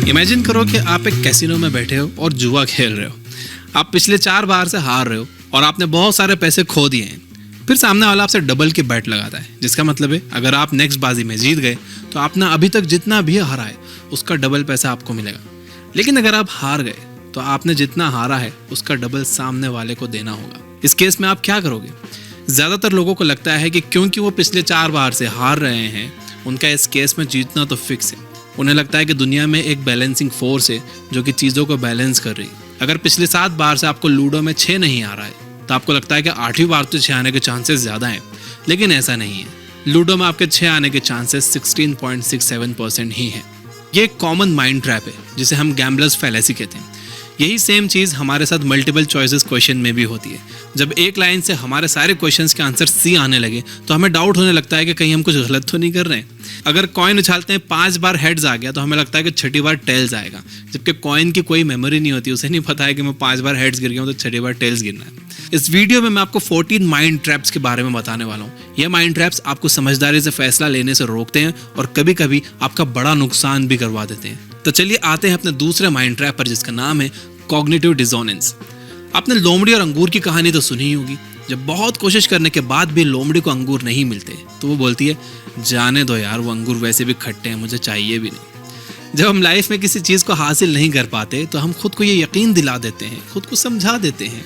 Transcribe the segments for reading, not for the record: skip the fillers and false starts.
Imagine करो कि आप एक कैसीनो में बैठे हो और जुआ खेल रहे हो। आप पिछले 4 बार से हार रहे हो और आपने बहुत सारे पैसे खो दिए हैं। फिर सामने वाला आपसे डबल की बैट लगाता है, जिसका मतलब है अगर आप नेक्स्ट बाजी में जीत गए तो आपने अभी तक जितना भी हारा है उसका डबल पैसा आपको मिलेगा। लेकिन अगर आप हार गए तो आपने जितना हारा है उसका डबल सामने वाले को देना होगा। इस केस में आप क्या करोगे? ज़्यादातर लोगों को लगता है कि क्योंकि वो पिछले 4 बार से हार रहे हैं, उनका इस केस में जीतना तो फिक्स है। उन्हें लगता है कि दुनिया में एक बैलेंसिंग फोर्स है जो कि चीज़ों को बैलेंस कर रही है। अगर पिछले 7 बार से आपको लूडो में 6 नहीं आ रहा है तो आपको लगता है कि 8वीं बार तो 6 आने के चांसेस ज़्यादा हैं, लेकिन ऐसा नहीं है। लूडो में आपके 6 आने के चांसेस 16.67% ही है। ये एक कॉमन माइंड ट्रैप है जिसे हम गैम्बलर्स फैलेसी कहते हैं। यही सेम चीज़ हमारे साथ मल्टीपल चॉइसेस क्वेश्चन में भी होती है। जब एक लाइन से हमारे सारे क्वेश्चंस के आंसर सी आने लगे तो हमें डाउट होने लगता है कि कहीं हम कुछ गलत तो नहीं कर रहे हैं। अगर कॉइन उछालते हैं 5 बार हेड्स आ गया तो हमें लगता है कि 6ठी बार टेल्स आएगा, जबकि कॉइन की कोई मेमोरी नहीं होती। उसे नहीं पता है कि मैं 5 बार हेड्स गिर गया हूँ तो 6ठी बार टेल्स गिरना है। इस वीडियो में मैं आपको 14 माइंड ट्रैप्स के बारे में बताने वाला हूँ। यह माइंड ट्रैप्स आपको समझदारी से फैसला लेने से रोकते हैं और कभी कभी आपका बड़ा नुकसान भी करवा देते हैं। तो चलिए आते हैं अपने दूसरे माइंड ट्रैप पर, जिसका नाम है कॉग्निटिव डिसोनेंस। आपने लोमड़ी और अंगूर की कहानी तो सुनी ही होगी। जब बहुत कोशिश करने के बाद भी लोमड़ी को अंगूर नहीं मिलते तो वो बोलती है, जाने दो यार, वो अंगूर वैसे भी खट्टे हैं, मुझे चाहिए भी नहीं। जब हम लाइफ में किसी चीज़ को हासिल नहीं कर पाते तो हम खुद को ये यकीन दिला देते हैं, खुद को समझा देते हैं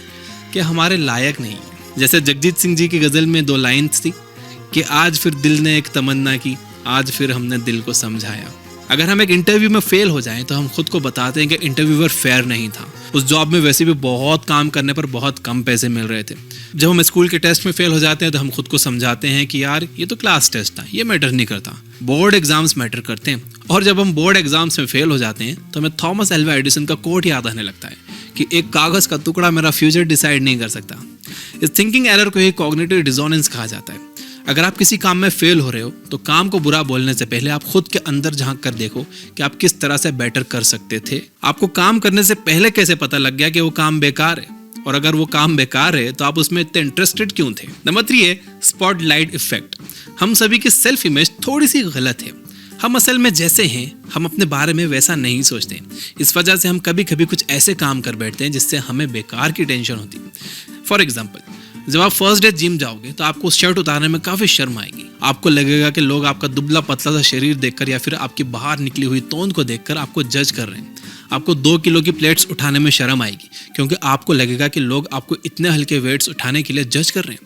कि हमारे लायक नहीं है। जैसे जगजीत सिंह जी की गज़ल में 2 लाइन्स थी कि आज फिर दिल ने एक तमन्ना की, आज फिर हमने दिल को समझाया। अगर हम एक इंटरव्यू में फेल हो जाएं तो हम खुद को बताते हैं कि इंटरव्यूअर फेयर नहीं था, उस जॉब में वैसे भी बहुत काम करने पर बहुत कम पैसे मिल रहे थे। जब हम स्कूल के टेस्ट में फेल हो जाते हैं तो हम खुद को समझाते हैं कि यार ये तो क्लास टेस्ट था, ये मैटर नहीं करता, बोर्ड एग्जाम्स मैटर करते हैं। और जब हम बोर्ड एग्जाम्स में फेल हो जाते हैं तो हमें थॉमस एल्वा एडिसन का कोट याद आने लगता है कि एक कागज़ का टुकड़ा मेरा फ्यूचर डिसाइड नहीं कर सकता। इस थिंकिंग एरर को ही कॉग्निटिव डिसोनेंस कहा जाता है। अगर आप किसी काम में फेल हो रहे हो तो काम को बुरा बोलने से पहले आप खुद के अंदर झांक कर देखो कि आप किस तरह से बेटर कर सकते थे। आपको काम करने से पहले कैसे पता लग गया कि वो काम बेकार है, और अगर वो काम बेकार है तो आप उसमें इतने इंटरेस्टेड क्यों थे। नंबर 3 है स्पॉटलाइट इफेक्ट। हम सभी की सेल्फ इमेज थोड़ी सी गलत है। हम असल में जैसे हैं हम अपने बारे में वैसा नहीं सोचते। इस वजह से हम कभी कभी कुछ ऐसे काम कर बैठते हैं जिससे हमें बेकार की टेंशन होती है। फॉर एग्जाम्पल, जब आप फर्स्ट डे जिम जाओगे तो आपको शर्ट उतारने में काफ़ी शर्म आएगी। आपको लगेगा कि लोग आपका दुबला पतला सा शरीर देखकर या फिर आपकी बाहर निकली हुई तोंद को देखकर आपको जज कर रहे हैं। आपको 2 किलो की प्लेट्स उठाने में शर्म आएगी क्योंकि आपको लगेगा कि लोग आपको इतने हल्के वेट्स उठाने के लिए जज कर रहे हैं।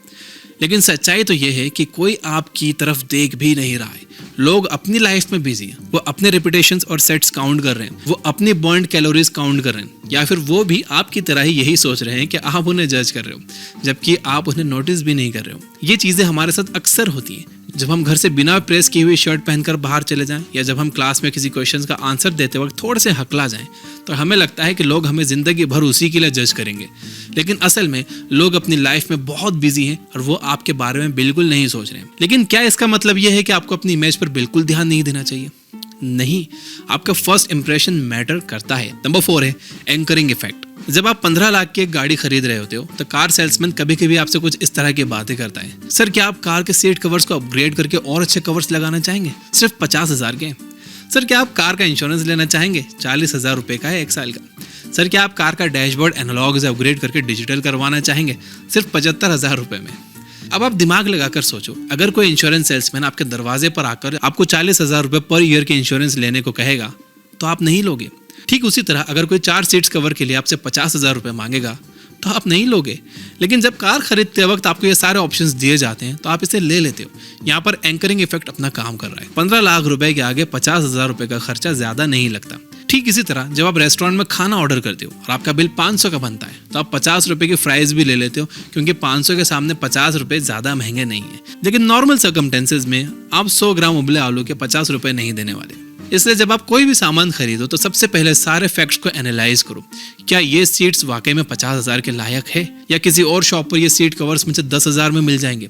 लेकिन सच्चाई तो ये है कि कोई आपकी तरफ देख भी नहीं रहा है। लोग अपनी लाइफ में बिजी हैं, वो अपने रेपुटेशंस और सेट्स काउंट कर रहे हैं, वो अपनी बर्न्ड कैलोरीज काउंट कर रहे हैं, या फिर वो भी आपकी तरह ही यही सोच रहे हैं कि आप उन्हें जज कर रहे हो जबकि आप उन्हें नोटिस भी नहीं कर रहे हो। ये चीज़ें हमारे साथ अक्सर होती हैं। जब हम घर से बिना प्रेस की हुई शर्ट पहनकर बाहर चले जाएं, या जब हम क्लास में किसी क्वेश्चन का आंसर देते वक्त थोड़े से हकला जाएं, तो हमें लगता है कि लोग हमें ज़िंदगी भर उसी के लिए जज करेंगे। लेकिन असल में लोग अपनी लाइफ में बहुत बिजी हैं और वो आपके बारे में बिल्कुल नहीं सोच रहे हैं। लेकिन क्या इसका मतलब यह है कि आपको अपनी इमेज पर बिल्कुल ध्यान नहीं देना चाहिए? नहीं, आपका फर्स्ट इंप्रेशन मैटर करता है। नंबर 4 है एंकरिंग इफेक्ट। जब आप 15 लाख की एक गाड़ी खरीद रहे होते हो तो कार सेल्समैन कभी कभी आपसे कुछ इस तरह की बातें करता है। सर, क्या आप कार के सीट कवर्स को अपग्रेड करके और अच्छे कवर्स लगाना चाहेंगे? सिर्फ 50,000 के। सर, क्या आप कार का इंश्योरेंस लेना चाहेंगे? 40,000 रुपये का है 1 साल का। सर, क्या आप कार का डैशबोर्ड एनालॉग से अपग्रेड करके डिजिटल करवाना चाहेंगे? सिर्फ 75,000 रुपये में। अब आप दिमाग लगाकर सोचो, अगर कोई इंश्योरेंस सेल्समैन आपके दरवाजे पर आकर आपको 40,000 रुपये पर ईयर के इंश्योरेंस लेने को कहेगा तो आप नहीं लोगे। ठीक उसी तरह अगर कोई 4 सीट्स कवर के लिए आपसे 50,000 रुपये मांगेगा तो आप नहीं लोगे। लेकिन जब कार खरीदते वक्त आपको ये सारे ऑप्शंस दिए जाते हैं तो आप इसे ले लेते हो। यहाँ पर एंकरिंग इफेक्ट अपना काम कर रहा है। 15 लाख रुपए के आगे 50,000 रुपये का खर्चा ज्यादा नहीं लगता। ठीक इसी तरह जब आप रेस्टोरेंट में खाना ऑर्डर करते हो और आपका बिल 500 का बनता है तो आप 50 रुपये की फ्राइज भी ले लेते हो, क्योंकि 500 के सामने 50 रुपये ज्यादा महंगे नहीं है। लेकिन नॉर्मल सर्कमटेंसेज में आप 100 ग्राम उबले आलू के 50 रुपये नहीं देने वाले। इसलिए जब आप कोई भी सामान खरीदो तो सबसे पहले सारे फैक्ट्स को एनालाइज करो। क्या ये सीट्स वाकई में 50,000 के लायक है, या किसी और शॉप पर ये सीट कवर्स मुझे 10,000 में मिल जाएंगे?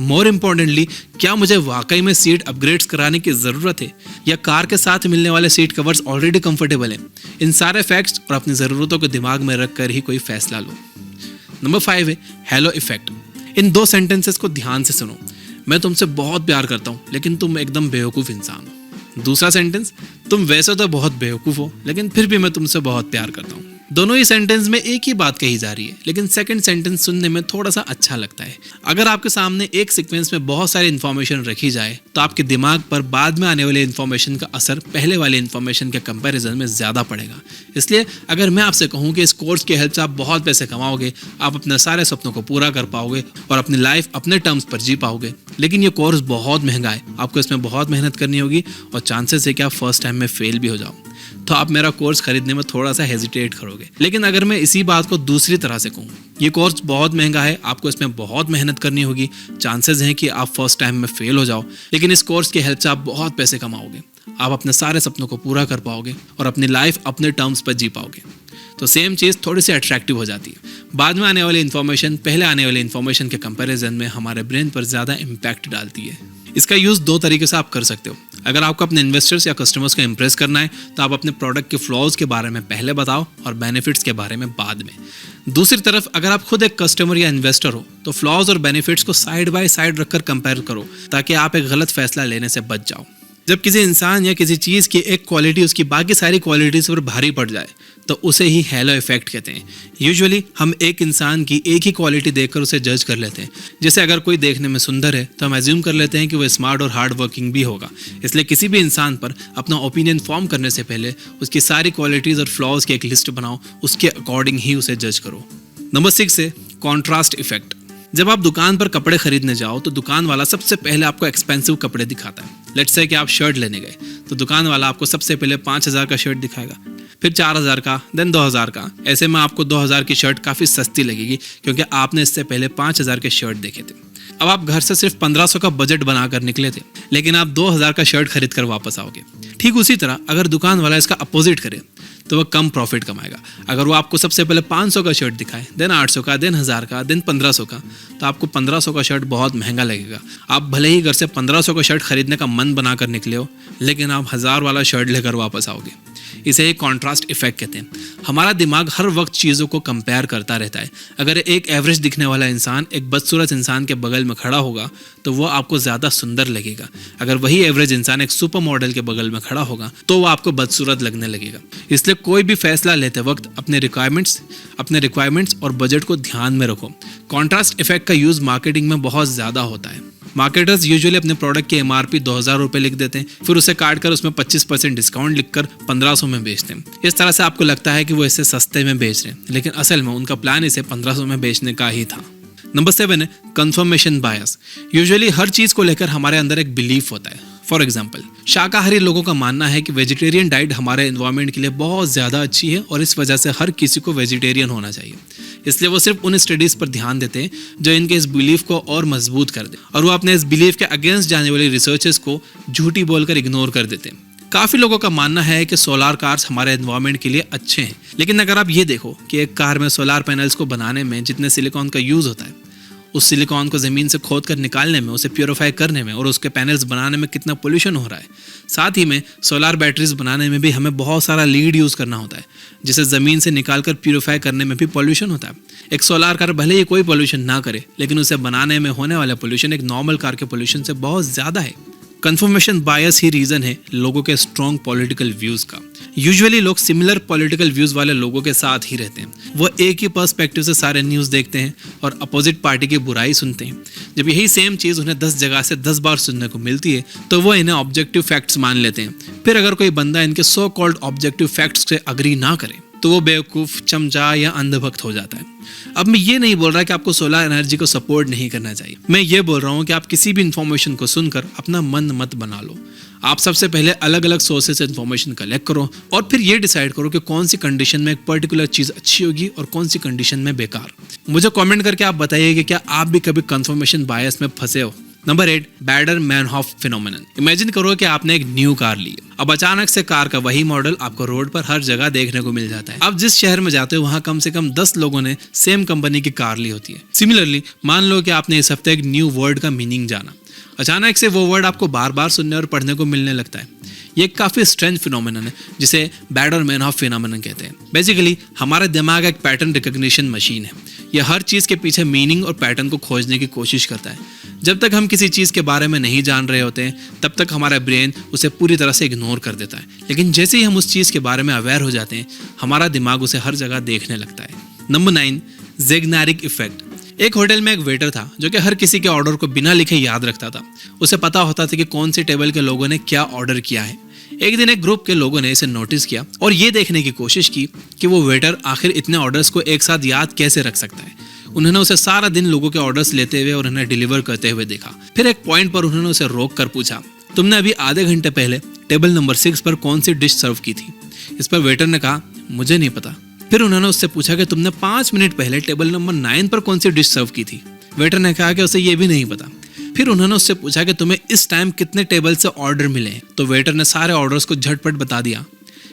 मोर इम्पोर्टेंटली, क्या मुझे वाकई में सीट अपग्रेड्स कराने की ज़रूरत है, या कार के साथ मिलने वाले सीट कवर्स ऑलरेडी कंफर्टेबल हैं? इन सारे फैक्ट्स और अपनी ज़रूरतों को दिमाग में रख कर ही कोई फैसला लो। नंबर 5 है हेलो इफेक्ट। इन 2 सेंटेंसेस को ध्यान से सुनो। मैं तुमसे बहुत प्यार करता हूँ लेकिन तुम एकदम बेवकूफ़ इंसान हो। दूसरा सेंटेंस, तुम वैसे तो बहुत बेवकूफ़ हो, लेकिन फिर भी मैं तुमसे बहुत प्यार करता हूँ। दोनों ही सेंटेंस में एक ही बात कही जा रही है, लेकिन सेकंड सेंटेंस सुनने में थोड़ा सा अच्छा लगता है। अगर आपके सामने एक सीक्वेंस में बहुत सारी इन्फॉर्मेशन रखी जाए तो आपके दिमाग पर बाद में आने वाले इन्फॉर्मेशन का असर पहले वाले इन्फॉर्मेशन के कंपैरिजन में ज़्यादा पड़ेगा। इसलिए अगर मैं आपसे कहूँ कि इस कोर्स की हेल्प से आप बहुत पैसे कमाओगे, आप अपने सारे सपनों को पूरा कर पाओगे और अपनी लाइफ अपने टर्म्स पर जी पाओगे, लेकिन ये कोर्स बहुत महंगा है, आपको इसमें बहुत मेहनत करनी होगी और चांसेस है कि आप फर्स्ट टाइम में फेल भी हो जाओ, तो आप मेरा कोर्स खरीदने में थोड़ा सा हेजिटेट करोगे। लेकिन अगर मैं इसी बात को दूसरी तरह से कहूँ, ये कोर्स बहुत महंगा है, आपको इसमें बहुत मेहनत करनी होगी, चांसेस हैं कि आप फर्स्ट टाइम में फेल हो जाओ, लेकिन इस कोर्स की हेल्प से आप बहुत पैसे कमाओगे, आप अपने सारे सपनों को पूरा कर पाओगे और अपनी लाइफ अपने टर्म्स पर जी पाओगे, तो सेम चीज़ थोड़ी सी अट्रैक्टिव हो जाती है। बाद में आने वाली इन्फॉर्मेशन पहले आने वाली इन्फॉर्मेशन के कंपैरिजन में हमारे ब्रेन पर ज़्यादा इम्पैक्ट डालती है। इसका यूज़ दो तरीके से आप कर सकते हो। अगर आपको अपने इन्वेस्टर्स या कस्टमर्स को इम्प्रेस करना है तो आप अपने प्रोडक्ट के फ्लॉज के बारे में पहले बताओ और बेनिफिट्स के बारे में बाद में। दूसरी तरफ अगर आप खुद एक कस्टमर या इन्वेस्टर हो तो फ्लॉज और बेनिफिट्स को साइड बाय साइड रखकर कंपेयर करो, ताकि आप एक गलत फैसला लेने से बच जाओ। जब किसी इंसान या किसी चीज़ की एक क्वालिटी उसकी बाकी सारी क्वालिटीज़ पर भारी पड़ जाए तो उसे ही हेलो इफेक्ट कहते हैं। यूजुअली हम एक इंसान की एक ही क्वालिटी देखकर उसे जज कर लेते हैं। जैसे अगर कोई देखने में सुंदर है तो हम एज्यूम कर लेते हैं कि वो स्मार्ट और हार्ड वर्किंग भी होगा। इसलिए किसी भी इंसान पर अपना ओपिनियन फॉर्म करने से पहले उसकी सारी क्वालिटीज़ और फ्लॉज की एक लिस्ट बनाओ, उसके अकॉर्डिंग ही उसे जज करो। नंबर 6 है कॉन्ट्रास्ट इफेक्ट। जब आप दुकान पर कपड़े खरीदने जाओ तो दुकान वाला सबसे पहले आपको एक्सपेंसिव कपड़े दिखाता है। लेट्स से कि आप शर्ट लेने गए तो दुकान वाला आपको सबसे पहले 5,000 का शर्ट दिखाएगा, फिर 4,000 का, देन 2,000 का। ऐसे में आपको 2,000 की शर्ट काफ़ी सस्ती लगेगी क्योंकि आपने इससे पहले 5,000 के शर्ट देखे थे। अब आप घर से सिर्फ 1,500 का बजट बनाकर निकले थे, लेकिन आप 2,000 का शर्ट खरीद कर वापस आओगे। ठीक उसी तरह अगर दुकान वाला इसका अपोजिट करे तो वह कम प्रॉफिट कमाएगा। अगर वो आपको सबसे पहले 500 का शर्ट दिखाए, देन 800 का, देन 1,000 का, देन 1,500 का, तो आपको 1,500 का शर्ट बहुत महंगा लगेगा। आप भले ही घर से 1,500 का शर्ट खरीदने का मन बनाकर निकले हो, लेकिन आप 1,000 वाला शर्ट लेकर वापस आओगे। इसे एक कॉन्ट्रास्ट इफेक्ट कहते हैं। हमारा दिमाग हर वक्त चीज़ों को कंपेयर करता रहता है। अगर एक एवरेज दिखने वाला इंसान एक बदसूरत इंसान के बगल में खड़ा होगा तो वो आपको ज़्यादा सुंदर लगेगा। अगर वही एवरेज इंसान एक सुपर मॉडल के बगल में खड़ा होगा तो वो आपको बदसूरत लगने लगेगा। इसलिए कोई भी फैसला लेते वक्त अपने रिक्वायरमेंट्स और बजट को ध्यान में रखो। कॉन्ट्रास्ट इफेक्ट का यूज़ मार्केटिंग में बहुत ज़्यादा होता है। मार्केटर्स यूजुअली अपने प्रोडक्ट की MRP 2,000 रुपये लिख देते हैं, फिर उसे काट कर उसमें 25% डिस्काउंट लिखकर 1,500 में बेचते हैं। इस तरह से आपको लगता है कि वो इसे सस्ते में बेच रहे हैं, लेकिन असल में उनका प्लान इसे 1,500 में बेचने का ही था। नंबर 7 है कंफर्मेशन बायस। यूजुअली हर चीज़ को लेकर हमारे अंदर एक बिलीफ होता है। फॉर एग्जाम्पल, शाकाहारी लोगों का मानना है कि वेजिटेरियन डाइट हमारे एनवायरनमेंट के लिए बहुत ज़्यादा अच्छी है और इस वजह से हर किसी को वेजिटेरियन होना चाहिए। इसलिए वो सिर्फ उन स्टडीज़ पर ध्यान देते हैं जो इनके इस बिलीफ को और मजबूत कर दे, और वो अपने इस बिलीफ के अगेंस्ट जाने वाली रिसर्चेस को झूठी बोलकर इग्नोर कर देते हैं। काफ़ी लोगों का मानना है कि सोलार कार्स हमारे एनवायरनमेंट के लिए अच्छे हैं, लेकिन अगर आप ये देखो कि एक कार में सोलार पैनल्स को बनाने में जितने सिलिकॉन का यूज़ होता है, उस सिलिकॉन को ज़मीन से खोद कर निकालने में, उसे प्योरीफाई करने में और उसके पैनल्स बनाने में कितना पोल्यूशन हो रहा है। साथ ही में सोलार बैटरीज बनाने में भी हमें बहुत सारा लीड यूज़ करना होता है, जिसे ज़मीन से निकाल कर प्योरीफाई करने में भी पोल्यूशन होता है। एक सोलार कार भले ही कोई पोल्यूशन ना करे, लेकिन उसे बनाने में होने वाला पोल्यूशन एक नॉर्मल कार के पोल्यूशन से बहुत ज़्यादा है। कंफर्मेशन बायस ही रीज़न है लोगों के स्ट्रॉन्ग पॉलिटिकल व्यूज़ का। यूजुअली लोग सिमिलर पॉलिटिकल व्यूज़ वाले लोगों के साथ ही रहते हैं। वो एक ही पर्सपेक्टिव से सारे न्यूज़ देखते हैं और अपोजिट पार्टी की बुराई सुनते हैं। जब यही सेम चीज़ उन्हें 10 जगह से 10 बार सुनने को मिलती है तो वो इन्हें ऑब्जेक्टिव फैक्ट्स मान लेते हैं। फिर अगर कोई बंदा इनके सो कॉल्ड ऑब्जेक्टिव फैक्ट्स से अग्री ना करे तो वो बेवकूफ़, चमचा या अंधभक्त हो जाता है। अब मैं ये नहीं बोल रहा कि आपको सोलर एनर्जी को सपोर्ट नहीं करना चाहिए। मैं ये बोल रहा हूँ कि आप किसी भी इन्फॉर्मेशन को सुनकर अपना मन मत बना लो। आप सबसे पहले अलग अलग सोर्सेज से इन्फॉर्मेशन कलेक्ट करो और फिर ये डिसाइड करो कि कौन सी कंडीशन में एक पर्टिकुलर चीज़ अच्छी होगी और कौन सी कंडीशन में बेकार। मुझे कमेंट करके आप बताइए कि क्या आप भी कभी कंफर्मेशन बायस में फंसे हो। Number 8, बैडर-मैनहॉफ phenomenon. इमेजिन करो कि आपने एक न्यू कार ली। अब अचानक से कार का वही मॉडल आपको रोड पर हर जगह देखने को मिल जाता है। अब जिस शहर में जाते हो वहाँ कम से कम 10 लोगों ने सेम कंपनी की कार ली होती है। सिमिलरली मान लो कि आपने इस हफ्ते एक न्यू वर्ड का मीनिंग जाना। अचानक से वो वर्ड आपको बार बार सुनने और पढ़ने को मिलने लगता है। ये काफ़ी स्ट्रेंज फिनोमेनन है जिसे बैडर-मैनहॉफ फिनोमेनन कहते हैं। बेसिकली हमारा दिमाग एक पैटर्न रिकग्निशन मशीन है। यह हर चीज़ के पीछे मीनिंग और पैटर्न को खोजने की कोशिश करता है। जब तक हम किसी चीज़ के बारे में नहीं जान रहे होते हैं तब तक हमारा ब्रेन उसे पूरी तरह से इग्नोर कर देता है, लेकिन जैसे ही हम उस चीज़ के बारे में अवेयर हो जाते हैं हमारा दिमाग उसे हर जगह देखने लगता है। Number 9, Zeigarnik effect. एक होटल में एक वेटर था जो कि हर किसी के ऑर्डर को बिना लिखे याद रखता था। उसे पता होता था कि कौन सी टेबल के लोगों ने क्या ऑर्डर किया है। एक दिन एक ग्रुप के लोगों ने इसे नोटिस किया और ये देखने की कोशिश की कि वो वेटर आखिर इतने ऑर्डर्स को एक साथ याद कैसे रख सकता है। उन्होंने उसे सारा दिन लोगों के ऑर्डर्स लेते हुए और उन्हें डिलीवर करते हुए देखा। फिर एक पॉइंट पर उन्होंने उसे रोक कर पूछा, तुमने अभी आधे घंटे पहले टेबल नंबर 6 पर कौन सी डिश सर्व की थी? इस पर वेटर ने कहा, मुझे नहीं पता। फिर उन्होंने उससे पूछा कि तुमने 5 मिनट पहले टेबल नंबर 9 पर कौन सी डिश सर्व की थी? वेटर ने कहा कि उसे ये भी नहीं पता। फिर उन्होंने उससे पूछा कि तुम्हें इस टाइम कितने टेबल से ऑर्डर मिले हैं? तो वेटर ने सारे ऑर्डर्स को झटपट बता दिया।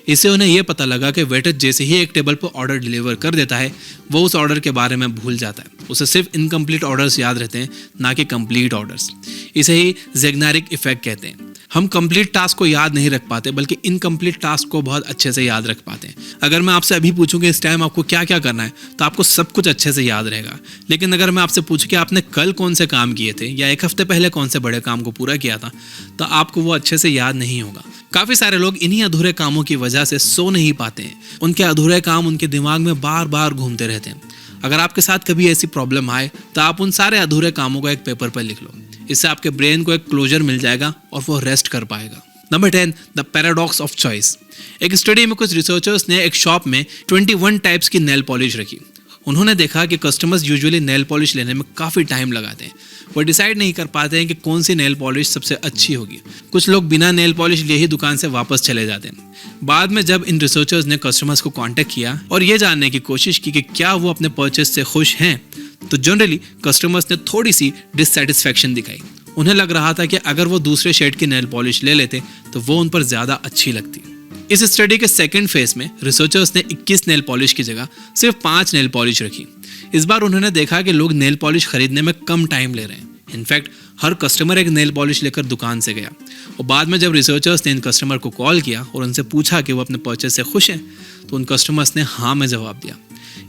इससे उन्हें यह पता लगा कि वेटर जैसे ही एक टेबल पर ऑर्डर डिलीवर कर देता है वो उस ऑर्डर के बारे में भूल जाता है। उसे सिर्फ इनकम्प्लीट ऑर्डर्स याद रहते हैं, ना कि कंप्लीट ऑर्डर्स। इसे ही ज़ेगनारिक इफेक्ट कहते हैं। हम कंप्लीट टास्क को याद नहीं रख पाते बल्कि इनकम्प्लीट टास्क को बहुत अच्छे से याद रख पाते हैं। अगर मैं आपसे अभी पूछूं कि इस टाइम आपको क्या क्या करना है तो आपको सब कुछ अच्छे से याद रहेगा, लेकिन अगर मैं आपसे पूछूं कि आपने कल कौन से काम किए थे या एक हफ्ते पहले कौन से बड़े काम को पूरा किया था तो आपको वो अच्छे से याद नहीं होगा। काफ़ी सारे लोग इन्हीं अधूरे कामों की वजह से सो नहीं पाते हैं। उनके अधूरे काम उनके दिमाग में बार बार घूमते रहते हैं। अगर आपके साथ कभी ऐसी प्रॉब्लम आए तो आप उन सारे अधूरे कामों को एक पेपर पर लिख लो। इससे आपके ब्रेन को एक क्लोजर मिल जाएगा और वो रेस्ट कर पाएगा। Number 10, the paradox of choice. एक स्टडी में कुछ रिसर्चर्स ने एक शॉप में 21 टाइप्स की नेल पॉलिश रखी। उन्होंने देखा कि कस्टमर्स यूजुअली नेल पॉलिश लेने में काफ़ी टाइम लगाते हैं। वो डिसाइड नहीं कर पाते हैं कि कौन सी नेल पॉलिश सबसे अच्छी होगी। कुछ लोग बिना नेल पॉलिश लिए ही दुकान से वापस चले जाते हैं। बाद में जब इन रिसर्चर्स ने कस्टमर्स को कांटेक्ट किया और ये जानने की कोशिश की कि क्या वो अपने परचेस से खुश हैं, तो जनरली कस्टमर्स ने थोड़ी सी डिससेटिस्फैक्शन दिखाई। उन्हें लग रहा था कि अगर वो दूसरे शेड की नेल पॉलिश ले लेते तो वो उन पर ज़्यादा अच्छी लगती। इस स्टडी के सेकंड फेज में रिसर्चर्स ने 21 नेल पॉलिश की जगह सिर्फ 5 नेल पॉलिश रखी। इस बार उन्होंने देखा कि लोग नेल पॉलिश खरीदने में कम टाइम ले रहे हैं। इनफैक्ट हर कस्टमर एक नेल पॉलिश लेकर दुकान से गया। और बाद में जब रिसर्चर्स ने इन कस्टमर को कॉल किया और उनसे पूछा कि वो अपने परचेस से खुश हैं तो उन कस्टमर्स ने हाँ में जवाब दिया।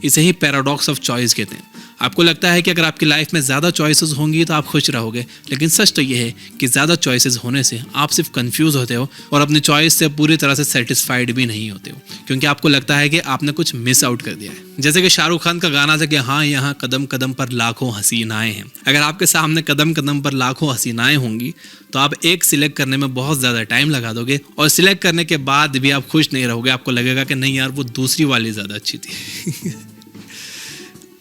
इसे ही पैराडॉक्स ऑफ चॉइस कहते हैं। आपको लगता है कि अगर आपकी लाइफ में ज़्यादा चॉइसेस होंगी तो आप खुश रहोगे, लेकिन सच तो ये है कि ज़्यादा चॉइसेस होने से आप सिर्फ कंफ्यूज होते हो और अपनी चॉइस से पूरी तरह से सेटिस्फाइड भी नहीं होते हो, क्योंकि आपको लगता है कि आपने कुछ मिस आउट कर दिया है। जैसे कि शाहरुख खान का गाना था कि हाँ यहाँ कदम कदम पर लाखों हसीनाएं हैं। अगर आपके सामने कदम कदम पर लाखों हसीनाएं होंगी तो आप एक सिलेक्ट करने में बहुत ज़्यादा टाइम लगा दोगे और सिलेक्ट करने के बाद भी आप खुश नहीं रहोगे। आपको लगेगा कि नहीं यार वो दूसरी वाली ज़्यादा अच्छी थी।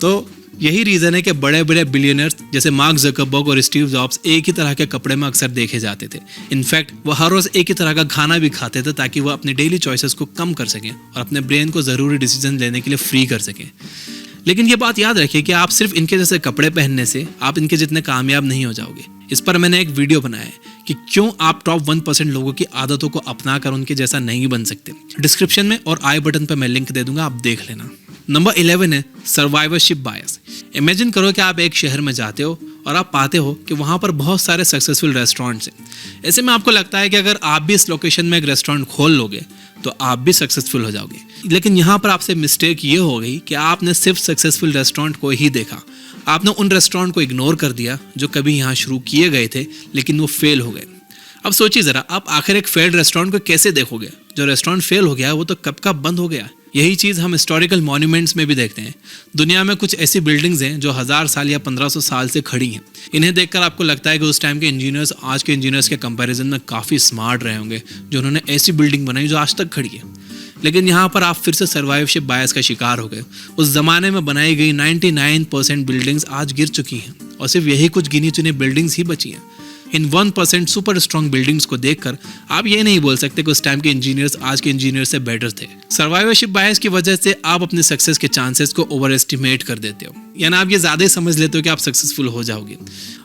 तो यही रीज़न है कि बड़े बड़े बिलियनर्स जैसे मार्क ज़करबर्ग और स्टीव जॉब्स एक ही तरह के कपड़े में अक्सर देखे जाते थे। इनफैक्ट वो हर रोज़ एक ही तरह का खाना भी खाते थे ताकि वो अपनी डेली चॉइसेस को कम कर सकें और अपने ब्रेन को ज़रूरी डिसीजन लेने के लिए फ्री कर सकें। लेकिन ये बात याद रखिए कि आप सिर्फ इनके जैसे कपड़े पहनने से आप इनके जितने कामयाब नहीं हो जाओगे। इस पर मैंने एक वीडियो बनाया है कि क्यों आप टॉप 1% लोगों की आदतों को अपना कर उनके जैसा नहीं बन सकते। डिस्क्रिप्शन में और आई बटन पर मैं लिंक दे दूंगा, आप देख लेना। नंबर 11 है सर्वाइवरशिप बायस। इमेजिन करो कि आप एक शहर में जाते हो और आप पाते हो कि वहाँ पर बहुत सारे सक्सेसफुल रेस्टोरेंट्स हैं। ऐसे में आपको लगता है कि अगर आप भी इस लोकेशन में एक रेस्टोरेंट खोल लोगे तो आप भी सक्सेसफुल हो जाओगे। लेकिन यहाँ पर आपसे मिस्टेक ये हो गई कि आपने सिर्फ सक्सेसफुल रेस्टोरेंट को ही देखा। आपने उन रेस्टोरेंट को इग्नोर कर दिया जो कभी यहाँ शुरू किए गए थे लेकिन वो फेल हो गए। अब सोचिए ज़रा, आप आखिर एक फेल्ड रेस्टोरेंट को कैसे देखोगे? जो रेस्टोरेंट फेल हो गया वो तो कब का बंद हो गया। यही चीज़ हम हिस्टोरिकल मॉन्यूमेंट्स में भी देखते हैं। दुनिया में कुछ ऐसी बिल्डिंग्स हैं जो 1000 साल या 1500 साल से खड़ी हैं। इन्हें देखकर आपको लगता है कि उस टाइम के इंजीनियर्स आज के इंजीनियर्स के कंपैरिजन में काफ़ी स्मार्ट रहे होंगे जो उन्होंने ऐसी बिल्डिंग बनाई जो आज तक खड़ी है। लेकिन यहाँ पर आप फिर से सर्वाइवरशिप बायस का शिकार हो गए। उस ज़माने में बनाई गई 99% बिल्डिंग्स आज गिर चुकी हैं और सिर्फ यही कुछ गिनी चुनी बिल्डिंग्स ही बची हैं। इन 1% सुपर स्ट्रॉन्ग बिल्डिंग्स को देखकर आप ये नहीं बोल सकते कि उस टाइम के इंजीनियर्स आज के इंजीनियर्स से बेटर थे। सर्वाइवरशिप बायस की वजह से आप अपने सक्सेस के चांसेस को ओवर एस्टिमेट कर देते हो, यानी आप ये ज़्यादा ही समझ लेते हो कि आप सक्सेसफुल हो जाओगे।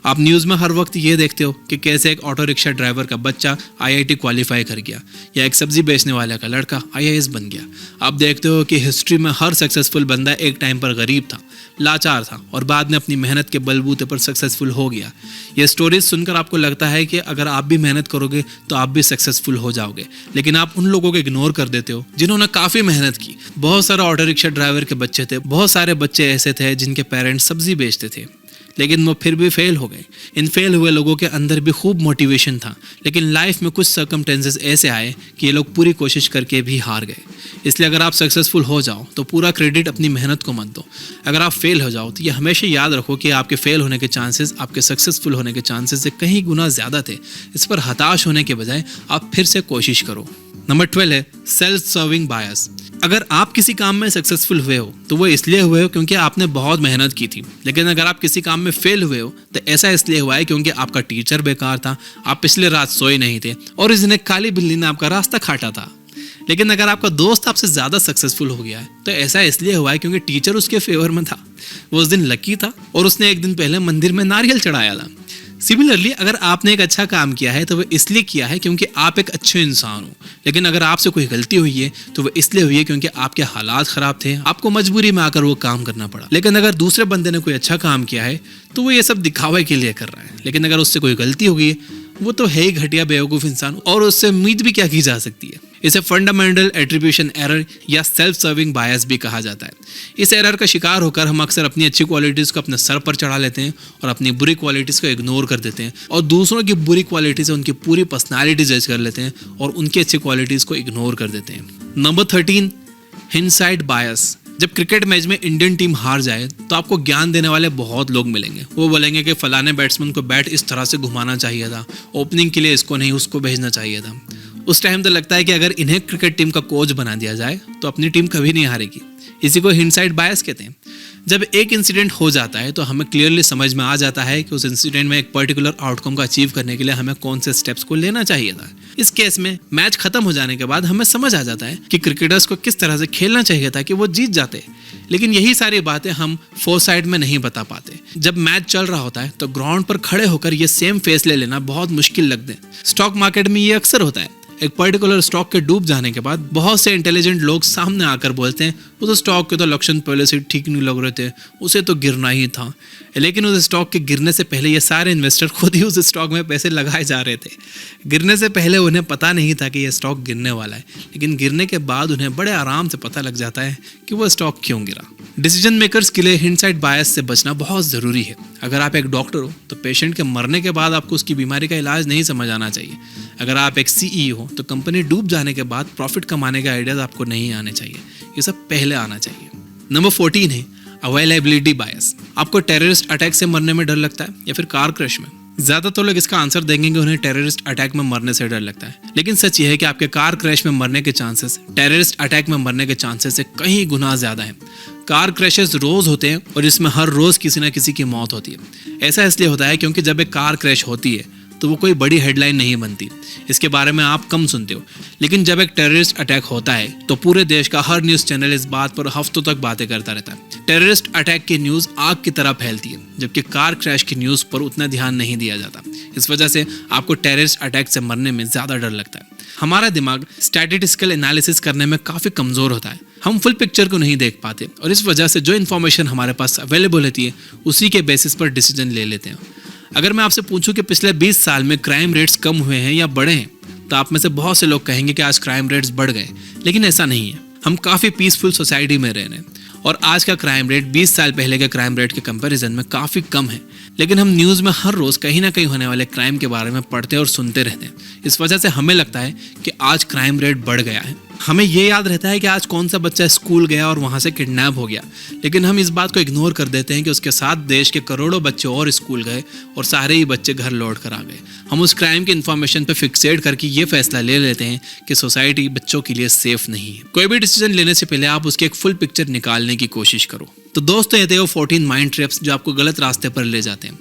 आप न्यूज़ में हर वक्त ये देखते हो कि कैसे एक ऑटो रिक्शा ड्राइवर का बच्चा IIT क्वालिफाई कर गया या एक सब्जी बेचने वाले का लड़का IAS बन गया। आप देखते हो कि हिस्ट्री में हर सक्सेसफुल बंदा एक टाइम पर गरीब था, लाचार था और बाद में अपनी मेहनत के बलबूते पर सक्सेसफुल हो गया। ये स्टोरीज सुनकर आपको आपको लगता है कि अगर आप भी मेहनत करोगे तो आप भी सक्सेसफुल हो जाओगे, लेकिन आप उन लोगों को इग्नोर कर देते हो जिन्होंने काफ़ी मेहनत की। बहुत सारे ऑटो रिक्शा ड्राइवर के बच्चे थे, बहुत सारे बच्चे ऐसे थे जिनके पेरेंट्स सब्जी बेचते थे, लेकिन वो फिर भी फेल हो गए। इन फेल हुए लोगों के अंदर भी खूब मोटिवेशन था, लेकिन लाइफ में कुछ सर्कमटेंसेस ऐसे आए कि ये लोग पूरी कोशिश करके भी हार गए। इसलिए अगर आप सक्सेसफुल हो जाओ तो पूरा क्रेडिट अपनी मेहनत को मत दो। अगर आप फेल हो जाओ तो ये हमेशा याद रखो कि आपके फेल होने के चांसेस आपके सक्सेसफुल होने के चांसेस से कहीं गुना ज़्यादा थे। इस पर हताश होने के बजाय आप फिर से कोशिश करो। नंबर 12 है सेल्फ सर्विंग बायस। अगर आप किसी काम में सक्सेसफुल हुए हो तो वो इसलिए हुए हो क्योंकि आपने बहुत मेहनत की थी, लेकिन अगर आप किसी काम में फेल हुए हो तो ऐसा इसलिए हुआ है क्योंकि आपका टीचर बेकार था, आप पिछले रात सोए नहीं थे और इस दिन एक काली बिल्ली ने आपका रास्ता काटा था। लेकिन अगर आपका दोस्त आपसे ज़्यादा सक्सेसफुल हो गया है तो ऐसा इसलिए हुआ है क्योंकि टीचर उसके फेवर में था, वो उस दिन लकी था और उसने एक दिन पहले मंदिर में नारियल चढ़ाया था। सिमिलरली अगर आपने एक अच्छा काम किया है तो वो इसलिए किया है क्योंकि आप एक अच्छे इंसान हो, लेकिन अगर आपसे कोई गलती हुई है तो वो इसलिए हुई है क्योंकि आपके हालात ख़राब थे, आपको मजबूरी में आकर वो काम करना पड़ा। लेकिन अगर दूसरे बंदे ने कोई अच्छा काम किया है तो वो ये सब दिखावे के लिए कर रहा है, लेकिन अगर उससे कोई गलती हो गई वो तो है ही घटिया बेवकूफ़ इंसान और उससे उम्मीद भी क्या की जा सकती है। इसे फंडामेंटल एट्रीब्यूशन एरर या सेल्फ सर्विंग बायस भी कहा जाता है। इस एरर का शिकार होकर हम अक्सर अपनी अच्छी क्वालिटीज़ को अपने सर पर चढ़ा लेते हैं और अपनी बुरी क्वालिटीज़ को इग्नोर कर देते हैं और दूसरों की बुरी क्वालिटी से उनकी पूरी पर्सनालिटी जज कर लेते हैं और उनकी अच्छी क्वालिटीज़ को इग्नोर कर देते हैं। नंबर 13 हिंडसाइट बायस। जब क्रिकेट मैच में इंडियन टीम हार जाए तो आपको ज्ञान देने वाले बहुत लोग मिलेंगे। वो बोलेंगे कि फलाने बैट्समैन को बैट इस तरह से घुमाना चाहिए था, ओपनिंग के लिए इसको नहीं उसको भेजना चाहिए था। उस टाइम तो लगता है कि अगर इन्हें क्रिकेट टीम का कोच बना दिया जाए तो अपनी टीम कभी नहीं हारेगी। इसी को हिंडसाइट बायस कहते हैं। जब एक इंसिडेंट हो जाता है तो हमें क्लियरली समझ में आ जाता है कि उस इंसिडेंट में एक पर्टिकुलर आउटकम को अचीव करने के लिए हमें कौन से स्टेप्स को लेना चाहिए था। इस केस में मैच खत्म हो जाने के बाद हमें समझ आ जाता है कि क्रिकेटर्स को किस तरह से खेलना चाहिए था कि वो जीत जाते, लेकिन यही सारी बातें हम फोरसाइट में नहीं बता पाते। जब मैच चल रहा होता है तो ग्राउंड पर खड़े होकर ये सेम फैसले लेना बहुत मुश्किल लगते हैं। स्टॉक मार्केट में ये अक्सर होता है। एक पर्टिकुलर स्टॉक के डूब जाने के बाद बहुत से इंटेलिजेंट लोग सामने आकर बोलते हैं उस स्टॉक के तो लक्षण पहले से ठीक नहीं लग रहे थे, उसे तो गिरना ही था। लेकिन उस स्टॉक के गिरने से पहले ये सारे इन्वेस्टर खुद ही उस स्टॉक में पैसे लगाए जा रहे थे। गिरने से पहले उन्हें पता नहीं था कि यह स्टॉक गिरने वाला है, लेकिन गिरने के बाद उन्हें बड़े आराम से पता लग जाता है कि वो स्टॉक क्यों गिरा। डिसीजन मेकर्स के लिए हिंडसाइट बायस से बचना बहुत ज़रूरी है। अगर आप एक डॉक्टर हो तो पेशेंट के मरने के बाद आपको उसकी बीमारी का इलाज नहीं समझ आना चाहिए। अगर आप एक सीईओ हो तो कंपनी डूब जाने के बाद प्रॉफिट कमाने के आइडियाज आपको नहीं आने चाहिए, ये सब पहले आना चाहिए। नंबर 14 है अवेलेबिलिटी बायस। आपको टेररिस्ट अटैक से मरने में डर लगता है या फिर कार क्रैश में? ज़्यादातर लोग इसका आंसर देंगे कि उन्हें टेररिस्ट अटैक में मरने से डर लगता है, लेकिन सच ये है कि आपके कार क्रैश में मरने के चांसेस टेररिस्ट अटैक में मरने के चांसेस से कहीं गुना ज़्यादा है। कार क्रैशेस रोज़ होते हैं और इसमें हर रोज़ किसी ना किसी की मौत होती है। ऐसा इसलिए होता है क्योंकि जब एक कार क्रैश होती है तो वो कोई बड़ी हेडलाइन नहीं बनती, इसके बारे में आप कम सुनते हो। लेकिन जब एक टेररिस्ट अटैक होता है तो पूरे देश का हर न्यूज़ चैनल इस बात पर हफ्तों तक बातें करता रहता है। टेररिस्ट अटैक की न्यूज़ आग की तरह फैलती है, जबकि कार क्रैश की न्यूज़ पर उतना ध्यान नहीं दिया जाता। इस वजह से आपको टेररिस्ट अटैक से मरने में ज़्यादा डर लगता है। हमारा दिमाग स्टैटिस्टिकल एनालिसिस करने में काफ़ी कमज़ोर होता है। हम फुल पिक्चर को नहीं देख पाते और इस वजह से जो इन्फॉर्मेशन हमारे पास अवेलेबल होती है उसी के बेसिस पर डिसीजन ले लेते हैं। अगर मैं आपसे पूछूं कि पिछले 20 साल में क्राइम रेट्स कम हुए हैं या बढ़े हैं, तो आप में से बहुत से लोग कहेंगे कि आज क्राइम रेट्स बढ़ गए, लेकिन ऐसा नहीं है। हम काफ़ी पीसफुल सोसाइटी में रह रहे हैं और आज का क्राइम रेट 20 साल पहले के क्राइम रेट के कंपैरिजन में काफ़ी कम है। लेकिन हम न्यूज़ में हर रोज़ कहीं ना कहीं होने वाले क्राइम के बारे में पढ़ते और सुनते रहते हैं। इस वजह से हमें लगता है कि आज क्राइम रेट बढ़ गया है। हमें ये याद रहता है कि आज कौन सा बच्चा स्कूल गया और वहाँ से किडनैप हो गया, लेकिन हम इस बात को इग्नोर कर देते हैं कि उसके साथ देश के करोड़ों बच्चे और स्कूल गए और सारे ही बच्चे घर लौट कर आ गए। हम उस क्राइम की इन्फॉर्मेशन पे फिक्सेट करके ये फैसला ले लेते हैं कि सोसाइटी बच्चों के लिए सेफ नहीं है। कोई भी डिसीजन लेने से पहले आप उसकी एक फुल पिक्चर निकालने की कोशिश करो। तो दोस्तों, ये थे वो 14 माइंड ट्रैप्स जो आपको गलत रास्ते पर ले जाते हैं।